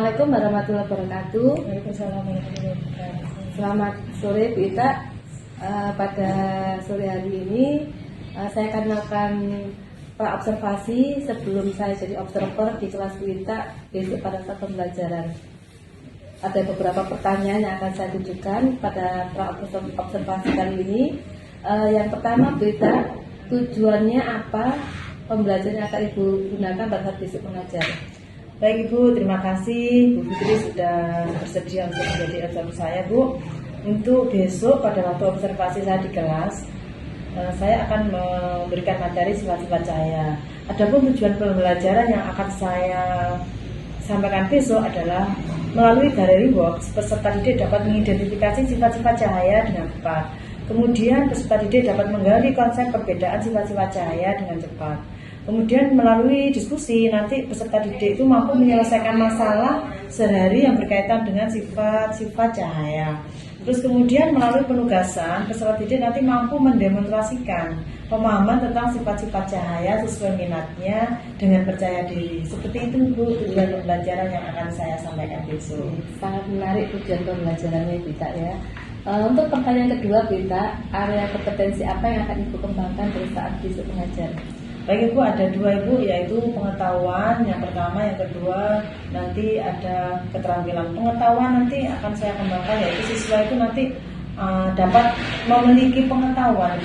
Assalamualaikum warahmatullahi wabarakatuh. Waalaikumsalam warahmatullahi wabarakatuh. Selamat sore Bu Ita. Pada sore hari ini saya akan melakukan praobservasi sebelum saya jadi observer di kelas Bu Ita besok pada saat pembelajaran. Ada beberapa pertanyaan yang akan saya tunjukkan pada praobservasi kali ini. Yang pertama Bu Ita, tujuannya apa pembelajaran yang akan Ibu gunakan pada saat besok mengajar? Baik Ibu, terima kasih Bu Fitri sudah bersedia untuk menjadi observer saya Bu. Untuk besok pada waktu observasi saya di kelas, saya akan memberikan materi sifat-sifat cahaya. Adapun tujuan pembelajaran yang akan saya sampaikan besok adalah melalui gallery works, peserta didik dapat mengidentifikasi sifat-sifat cahaya dengan tepat. Kemudian peserta didik dapat menggali konsep perbedaan sifat-sifat cahaya dengan cepat. Kemudian melalui diskusi nanti peserta didik itu mampu menyelesaikan masalah sehari yang berkaitan dengan sifat-sifat cahaya. Terus kemudian melalui penugasan peserta didik nanti mampu mendemonstrasikan pemahaman tentang sifat-sifat cahaya sesuai minatnya dengan percaya diri. Seperti itu Bu tujuan pembelajaran yang akan saya sampaikan besok. Sangat menarik tujuan pembelajarannya Bu Ita ya. Untuk pertanyaan kedua Bu Ita, area kompetensi apa yang akan Ibu kembangkan pada saat besok mengajar? Baik Ibu, ada dua Ibu, yaitu pengetahuan yang pertama, yang kedua nanti ada keterampilan. Pengetahuan nanti akan saya kembangkan, yaitu siswa itu nanti dapat memiliki pengetahuan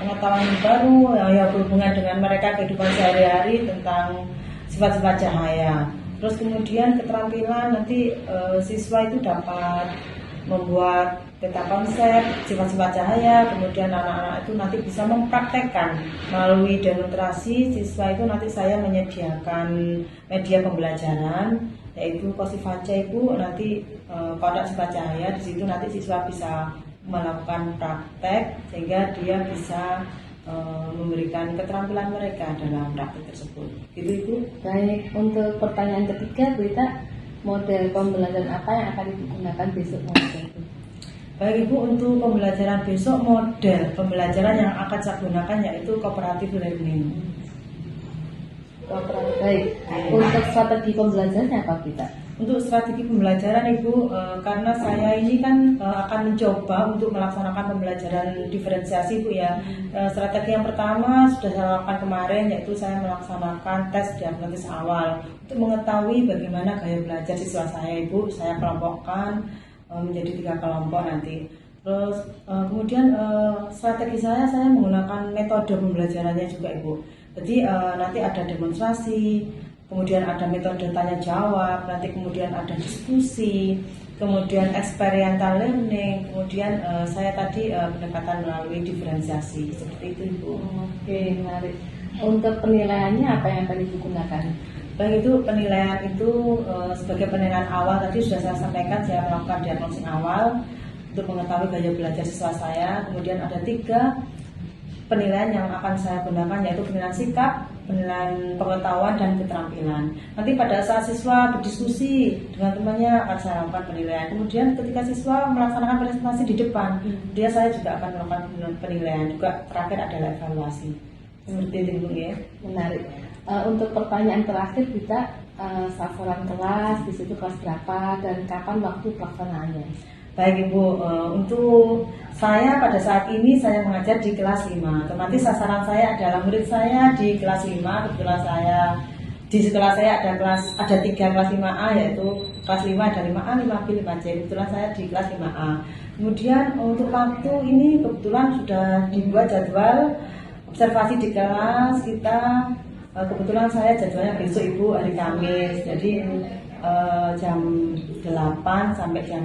yang baru yang berhubungan dengan mereka kehidupan sehari-hari tentang sifat-sifat cahaya. Terus kemudian keterampilan nanti siswa itu dapat membuat peta konsep sifat-sifat cahaya, kemudian anak-anak itu nanti bisa mempraktekkan melalui demonstrasi. Siswa itu nanti saya menyediakan media pembelajaran yaitu Kosifaca Ibu, nanti kotak sifat cahaya. Di situ nanti siswa bisa melakukan praktek sehingga dia bisa memberikan keterampilan mereka dalam praktek tersebut. Gitu Ibu. Baik, untuk pertanyaan ketiga Bu Ita, model pembelajaran apa yang akan Ibu gunakan besok mengajar? Baik Ibu, untuk pembelajaran besok model pembelajaran yang akan saya gunakan yaitu cooperative learning. Baik, untuk strategi pembelajarannya apa Bu Ita? Untuk strategi pembelajaran Ibu, karena saya ini kan akan mencoba untuk melaksanakan pembelajaran diferensiasi Bu ya. Strategi yang pertama sudah saya lakukan kemarin, yaitu saya melaksanakan tes diagnosis awal untuk mengetahui bagaimana gaya belajar siswa saya Ibu. Saya kelompokkan menjadi 3 kelompok nanti. Terus kemudian strategi saya menggunakan metode pembelajarannya juga Ibu. Jadi nanti ada demonstrasi, kemudian ada metode tanya jawab, nanti kemudian ada diskusi, kemudian experiential learning, kemudian saya tadi pendekatan melalui diferensiasi. Seperti itu Ibu. Oke, menarik. Untuk penilaiannya apa yang akan Ibu gunakan? Baik, itu penilaian itu sebagai penilaian awal tadi sudah saya sampaikan, saya melakukan diagnosis awal untuk mengetahui gaya belajar siswa saya. Kemudian ada 3 penilaian yang akan saya gunakan, yaitu penilaian sikap, penilaian pengetahuan, dan keterampilan. Nanti pada saat siswa berdiskusi dengan temannya akan saya lakukan penilaian. Kemudian ketika siswa melaksanakan presentasi di depan, dia saya juga akan melakukan penilaian. Juga terakhir adalah evaluasi. Seperti itu ya. Menarik. Untuk pertanyaan terakhir kita sasaran kelas, di situ kelas berapa dan kapan waktu pelaksanaannya? Baik Ibu, untuk saya pada saat ini saya mengajar di kelas 5. Otomatis sasaran saya adalah murid saya di kelas 5. Kebetulan saya di sekolah saya ada 3 kelas 5A, yaitu kelas 5 ada 5A, 5B, 5C. Kebetulan saya di kelas 5A. Kemudian untuk waktu ini kebetulan sudah dibuat jadwal observasi di kelas kita. Kebetulan saya jadwalnya besok Ibu hari Kamis, jadi jam 8 sampai jam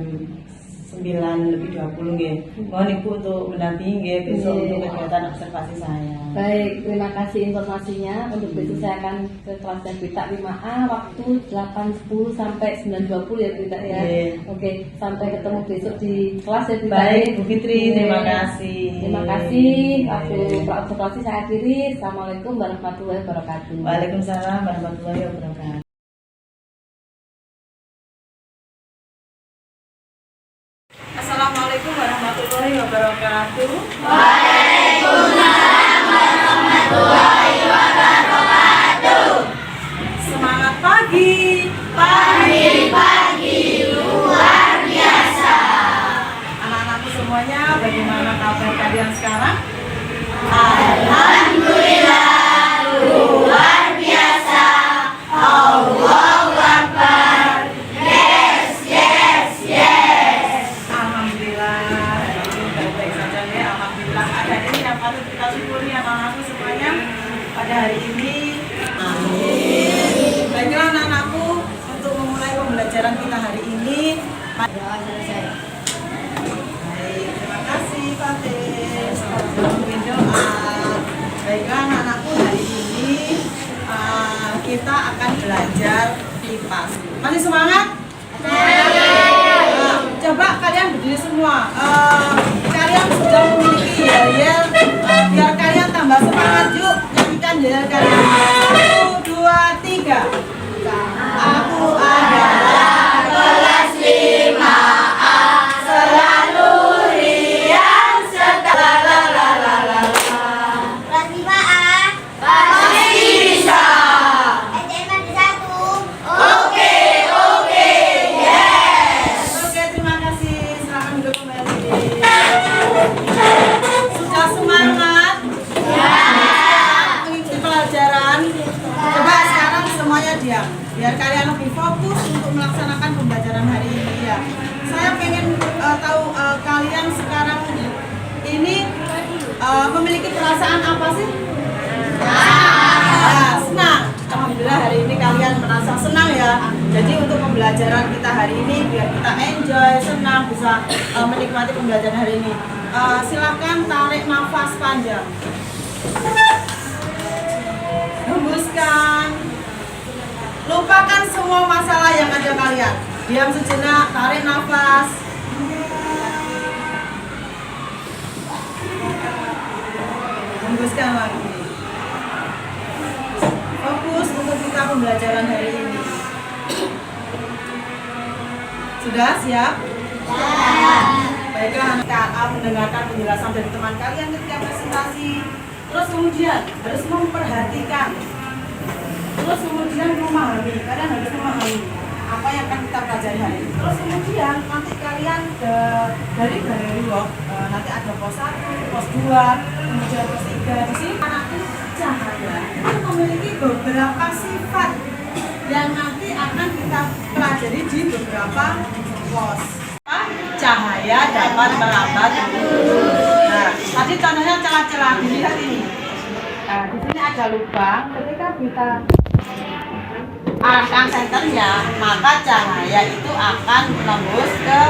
9:20 nggih. Mohon Ibu untuk mendampingi besok untuk kegiatan observasi saya. Baik, terima kasih informasinya. Untuk besok saya akan ke kelasnya Bu Ita 5A, waktu 8.10 sampai 9.20 ya Bu Ita ya. Oke, sampai ketemu besok di kelas ya Bu Ita. Baik Bu Fitri, terima kasih. Terima kasih. Waktu observasi saya akhiri. Assalamualaikum warahmatullahi wabarakatuh. Waalaikumsalam warahmatullahi wabarakatuh. Assalamualaikum warahmatullahi wabarakatuh. Waalaikumsalam warahmatullahi wabarakatuh. Semangat pagi. Pagi. pembelajaran kita hari ini. Selesai. Baik, terima kasih Pak Tes. Mungkin doa. Baiklah anak-anakku, hari ini kita akan belajar IPA. Masih semangat? Coba kalian berdiri semua. Kalian sudah memiliki yel-yel. Biar kalian tambah semangat, yuk nyanyikan yel kalian. 1, 2, 3. Aku adalah kelas 5A, selalu riang segala Kelas 5A. pasti bisa. SDM ada 1. Oke, yes. Oke, terima kasih. Silakan duduk kembali. Sudah semangat? Ya. Mengikuti pelajaran. Coba sekarang semuanya diam. Biar kalian lebih fokus untuk melaksanakan pembelajaran hari ini ya. Saya pengen tahu kalian sekarang ini memiliki perasaan apa sih? Senang. Alhamdulillah hari ini kalian merasa senang ya. Jadi untuk pembelajaran kita hari ini biar kita enjoy, senang, bisa menikmati pembelajaran hari ini. Silakan tarik nafas panjang. Hembuskan. Lupakan semua masalah yang ada kalian. Diam sejenak, tarik nafas. Hembuskan lagi. Fokus untuk kita pembelajaran hari ini. Sudah siap? Baiklah, anak mendengarkan penjelasan dari teman kalian ketika presentasi. Terus kemudian harus memperhatikan. Terus kemudian memahami. Kalian harus memahami apa yang akan kita pelajari hari ini. Terus kemudian nanti kalian dari work nanti ada pos 1, pos 2, kemudian pos 3. Di sini anak cahaya itu memiliki beberapa sifat yang nanti akan kita pelajari di beberapa pos. Cahaya dapat merambat. Nah, tadi contohnya celah-celah, dilihat ini. Nah, di sini ada lubang. Ketika kita arahkan senternya, maka cahaya itu akan menembus ke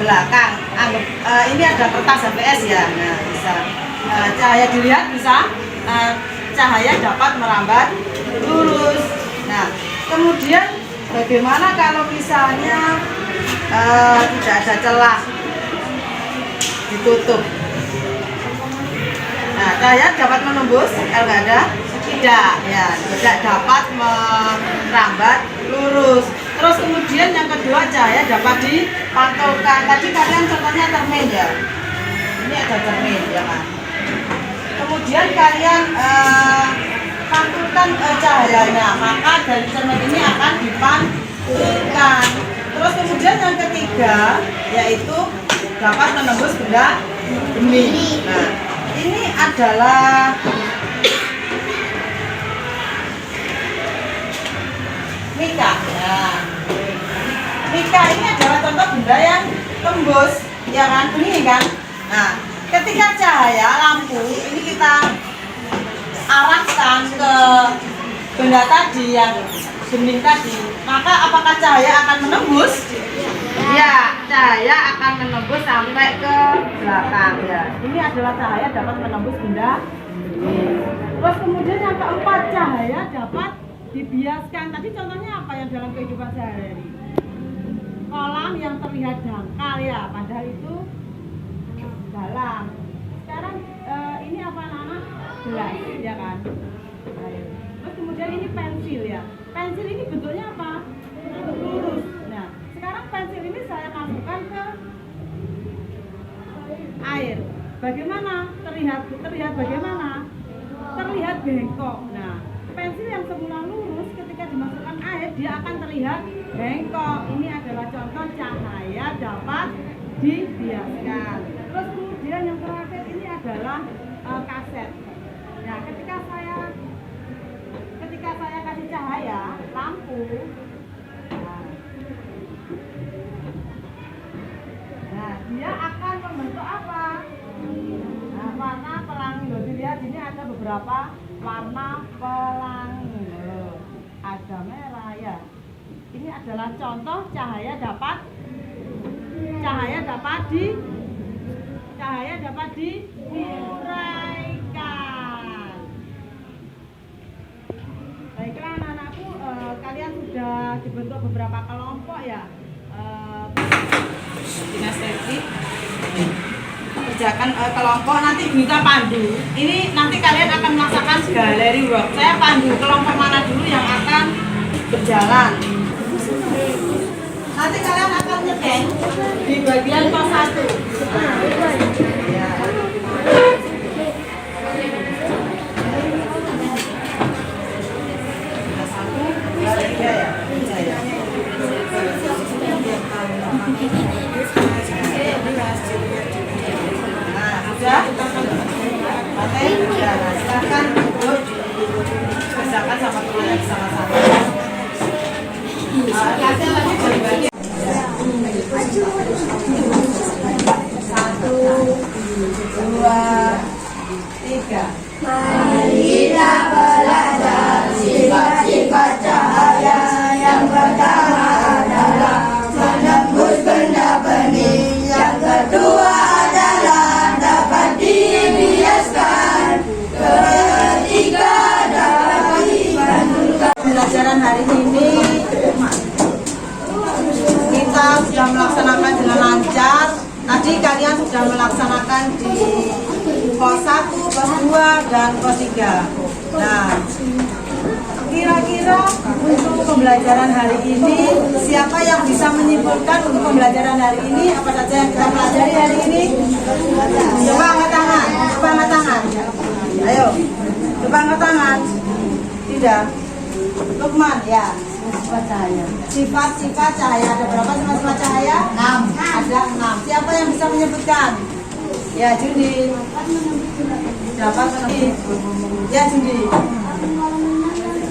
belakang. Ini ada kertas HPS ya. Nah, bisa. Cahaya dilihat bisa. Cahaya dapat merambat lurus. Nah, kemudian bagaimana kalau misalnya tidak ada celah, ditutup? Nah, cahaya dapat menembus, kalau nggak ada, tidak, ya, tidak dapat merambat lurus. Terus kemudian yang kedua, cahaya dapat dipantulkan. Tadi kalian contohnya cermin ya, ini ada cermin ya kan. Kemudian kalian pantulkan cahayanya, maka dari cermin ini akan dipantulkan. Terus kemudian yang ketiga yaitu dapat menembus benda bening. Nah, ini adalah mika. Nah, mika ini adalah contoh benda yang tembus, ya kan, bening kan. Nah, ketika cahaya lampu ini kita arahkan ke benda tadi yang bening tadi, maka apakah cahaya akan menembus? Ya, cahaya akan menembus sampai ke belakang ya. Ini adalah cahaya dapat menembus benda bening. Terus kemudian yang keempat, cahaya dapat dibiaskan. Tadi contohnya apa yang dalam kehidupan sehari-hari? Kolam yang terlihat dangkal ya, padahal itu dalam. Sekarang ini apa anak-anak? Gelas, ya kan? Terus kemudian ini pensil ya. Pensil ini bentuknya apa? Lurus. Nah, sekarang pensil ini saya masukkan ke air. Bagaimana? Terlihat bagaimana? Terlihat bengkok. Nah, pensil yang semula lurus ketika dimasukkan air dia akan terlihat bengkok. Ini adalah contoh cahaya dapat dibiaskan. Terus kemudian yang terakhir ini adalah kaset. Nah, ketika saya kasih cahaya lampu, nah dia akan membentuk apa? Nah, warna pelangi. Loh, dilihat ini ada beberapa warna pelangi. Loh, ada merah ya. Ini ada adalah contoh cahaya dapat diuraikan. Baiklah anak-anakku, kalian sudah dibentuk beberapa kelompok ya. Kinestesi. Kerjakan kelompok, nanti minta pandu. Ini nanti kalian akan melaksanakan gallery work. Saya pandu kelompok mana dulu yang akan berjalan. Nanti kalian akan nyetek di bagian pos 1. Ya. Sudah? Oke, sudah. Silakan duduk dikerjakan sama temannya sama-sama. Satu, dua, tiga. Marilah belajar sifat-sifat cahaya. Yang pertama adalah menembus benda bening. Yang kedua adalah dapat dibiaskan. Ketiga dapat dibandingkan. Pembelajaran hari ini kita sudah melaksanakan dengan lancar. Tadi kalian sudah melaksanakan di pos 1, pos 2, dan pos 3. Nah, kira-kira untuk pembelajaran hari ini, siapa yang bisa menyimpulkan untuk pembelajaran hari ini? Apa saja yang kita pelajari hari ini? Coba angkat tangan, coba angkat tangan. Ayo, coba angkat tangan. Tidak. Lukman, ya. Sifat-sifat cahaya. Ada berapa sifat-sifat cahaya? 6. Ada 6. Siapa yang bisa menyebutkan? Ya, Jundi. Siapa? Ya, Jundi.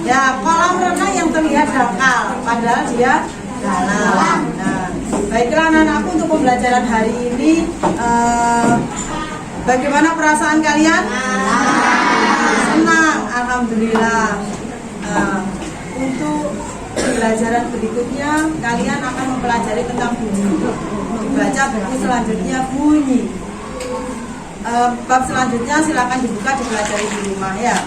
Ya, kolam renang yang terlihat dangkal, padahal dia dalam. Nah, baiklah anak-anakku, untuk pembelajaran hari ini, bagaimana perasaan kalian? Senang, alhamdulillah. Untuk pembelajaran berikutnya, kalian akan mempelajari tentang bunyi. Dibaca buku selanjutnya bunyi. Bab selanjutnya silakan dibuka, dipelajari di rumah ya.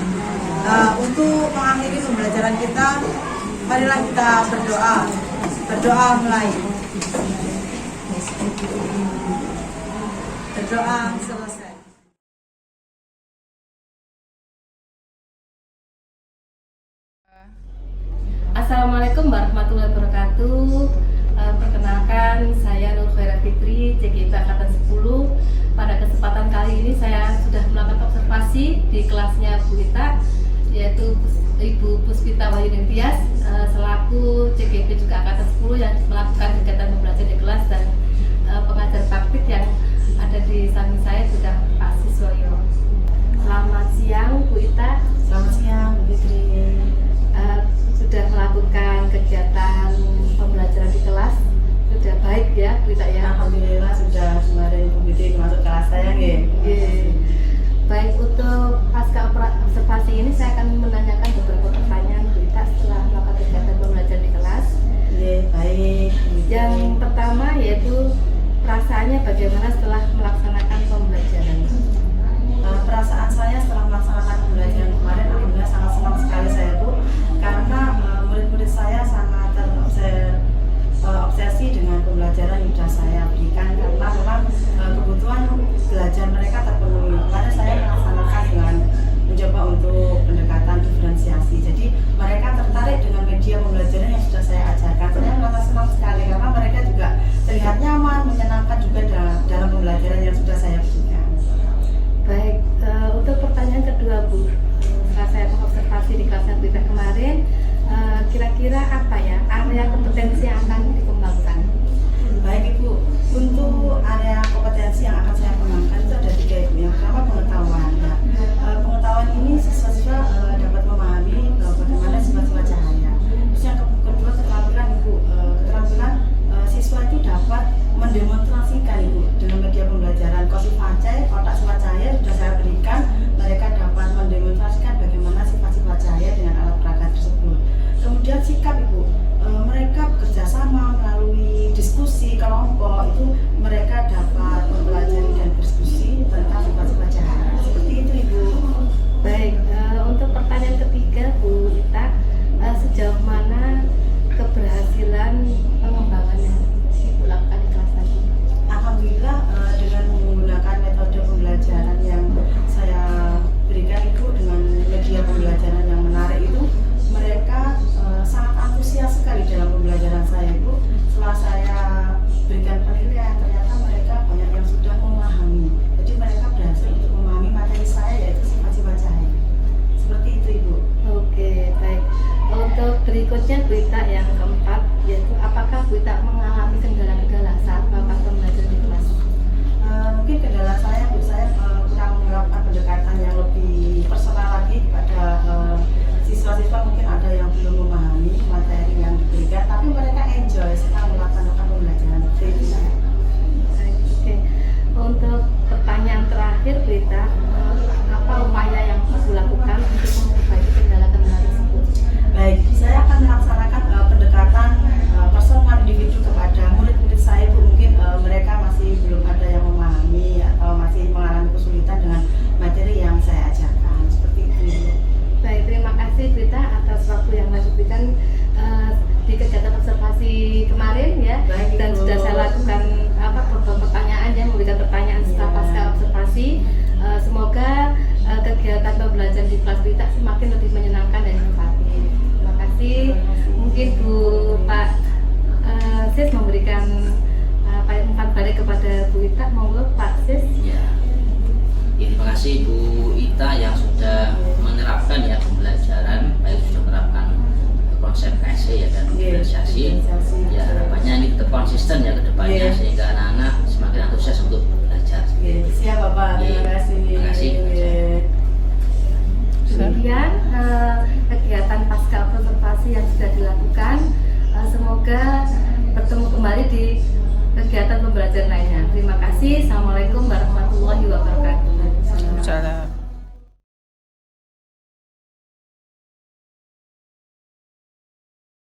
Untuk mengakhiri pembelajaran kita, marilah kita berdoa. Berdoa mulai. Berdoa selesai. Assalamualaikum warahmatullahi wabarakatuh. Perkenalkan, saya Nur Khaira Fitri, JKT Angkatan 10. Pada kesempatan kali ini saya sudah melakukan observasi di kelasnya Bu Ita, yaitu Ibu Puspita Wahyudin Tias, selaku CGP juga Angkatan 10 yang melakukan kegiatan pembelajaran di kelas, dan pengajar praktik yang ada di samping saya juga Pak Siswoyo. Selamat siang Bu Ita. Selamat siang Bu Fitri. Sudah melakukan kegiatan pembelajaran di kelas, sudah baik ya Bu Ita ya? Alhamdulillah sudah kemarin Bu Fitri masuk kelas saya nggih. Baik, untuk pasca observasi ini saya akan menanyakan beberapa pertanyaan Bu Ita setelah melakukan kegiatan pembelajaran di kelas. Baik. Yang pertama yaitu perasaannya bagaimana setelah melaksanakan pembelajaran? Perasaan saya setelah melaksanakan pembelajaran kemarin, alhamdulillah sangat senang sekali saya Bu, karena murid-murid saya sangat terobsesi dengan pembelajaran yang sudah saya berikan, karena memang kebutuhan belajar mereka terpenuhi. Kemarin saya melaksanakan dengan mencoba untuk pendekatan diferensiasi, jadi mereka tertarik dengan media pembelajaran yang sudah saya ajarkan. Saya merasa senang sekali karena mereka juga terlihat nyaman, menyenangkan juga dalam pembelajaran yang sudah saya berikan. Baik, untuk pertanyaan kedua kembali kepada Bu Ita, monggo Pak Sis. Ya. Terima kasih Bu Ita yang sudah menerapkan ya pembelajaran, baik sudah menerapkan konsep KSE ya dan diferensiasi. Ya harapannya ini tetap konsisten ya ke depannya sehingga anak-anak semakin antusias untuk belajar. Siap Bapak, terima kasih. Terima kasih. Kemudian kegiatan pasca observasi yang sudah dilakukan, semoga bertemu kembali di kegiatan pembelajaran lainnya. Terima kasih. Assalamualaikum warahmatullahi wabarakatuh.